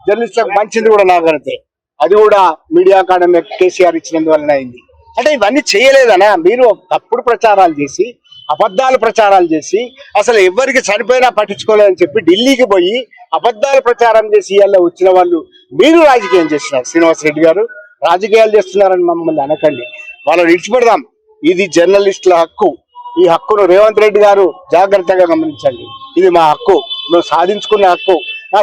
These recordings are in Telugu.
జర్నలిస్టులకు మంచిది కూడా నాగరితే అది కూడా మీడియా అకాడమీ కేసీఆర్ ఇచ్చినందువలన అయింది. అంటే ఇవన్నీ చేయలేదనా మీరు తప్పుడు ప్రచారాలు చేసి అబద్ధాలు ప్రచారాలు చేసి అసలు ఎవరికి చనిపోయినా పట్టించుకోలేదని చెప్పి ఢిల్లీకి పోయి అబద్ధాలు ప్రచారం చేసి ఇవాళ వచ్చిన వాళ్ళు మీరు రాజకీయం చేస్తున్నారు. శ్రీనివాస్ రెడ్డి గారు రాజకీయాలు చేస్తున్నారని మమ్మల్ని అనకండి. వాళ్ళని విడిచిపెడదాం. ఇది జర్నలిస్టుల హక్కు. ఈ హక్కును రేవంత్ రెడ్డి గారు జాగ్రత్తగా గమనించండి. ఇది మా హక్కు, మేము సాధించుకున్న హక్కు.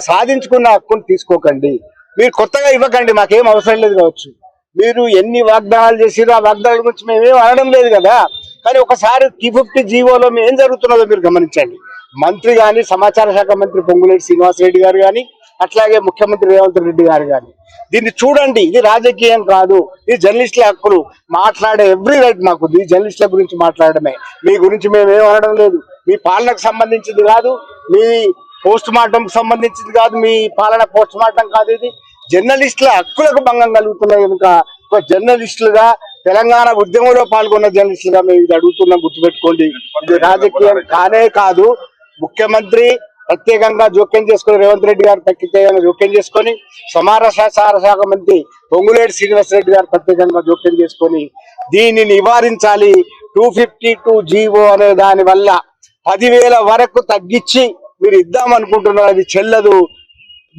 సాధించుకున్న హక్కును తీసుకోకండి. మీరు కొత్తగా ఇవ్వకండి, మాకేం అవసరం లేదు కావచ్చు. మీరు ఎన్ని వాగ్దానాలు చేసిరో ఆ వాగ్దానాల గురించి మేమేం అనడం లేదు కదా. కానీ ఒకసారి T50 జీవోలో ఏం జరుగుతున్నదో మీరు గమనించండి. మంత్రి కానీ సమాచార శాఖ మంత్రి పొంగులేటి శ్రీనివాస్ రెడ్డి గారు కానీ అట్లాగే ముఖ్యమంత్రి రేవంత్ రెడ్డి గారు కానీ దీన్ని చూడండి. ఇది రాజకీయం కాదు, ఇది జర్నలిస్టుల హక్కులు. మాట్లాడే ఎవ్రీ రైట్ మాకు ఈ జర్నలిస్టుల గురించి మాట్లాడమే. మీ గురించి మేమేం అనడం లేదు. మీ పాలనకు సంబంధించింది కాదు, మీ పోస్ట్ మార్టం సంబంధించింది కాదు, మీ పాలన పోస్ట్ మార్టం కాదు. ఇది జర్నలిస్టుల హక్కులకు భంగం కలుగుతున్నాయి కనుక ఒక జర్నలిస్టులుగా తెలంగాణ ఉద్యమంలో పాల్గొన్న జర్నలిస్టులుగా మేము ఇది అడుగుతున్నాం. గుర్తుపెట్టుకోండి, ఇది రాజకీయం కానే కాదు. ముఖ్యమంత్రి ప్రత్యేకంగా జోక్యం చేసుకుని రేవంత్ రెడ్డి గారు ప్రత్యేకంగా జోక్యం చేసుకొని సమాచార శాఖ మంత్రి పొంగులేటి శ్రీనివాస్ రెడ్డి గారు ప్రత్యేకంగా జోక్యం చేసుకొని దీన్ని నివారించాలి. 252 జీవో అనే దాని వల్ల 10,000 వరకు తగ్గించి మీరు ఇద్దామనుకుంటున్నారు. అది చెల్లదు.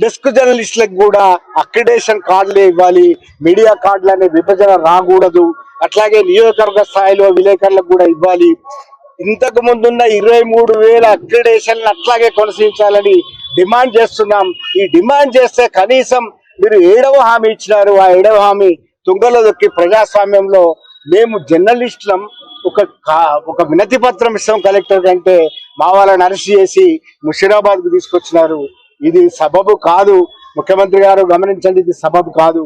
డెస్క్ జర్నలిస్టులకు కూడా అక్రిడేషన్ కార్డులే ఇవ్వాలి. మీడియా కార్డులు అనే విభజన రాకూడదు. అట్లాగే నియోజకవర్గ స్థాయిలో విలేకరులకు కూడా ఇవ్వాలి. ఇంతకు ముందున్న 23,000 అక్రిడేషన్ అట్లాగే కొనసాగించాలని డిమాండ్ చేస్తున్నాం. ఈ డిమాండ్ చేస్తే కనీసం మీరు 7వ హామీ ఇచ్చినారు. ఆ 7వ హామీ తుంగలో దొక్కి ప్రజాస్వామ్యంలో మేము జర్నలిస్టులం ఒక వినతి పత్రం ఇస్తాం కలెక్టర్ కంటే మా వాళ్ళని అరెస్ట్ చేసి ముషీరాబాద్ కు తీసుకొచ్చినారు. ఇది సబబు కాదు. ముఖ్యమంత్రి గారు గమనించండి, ఇది సబబు కాదు.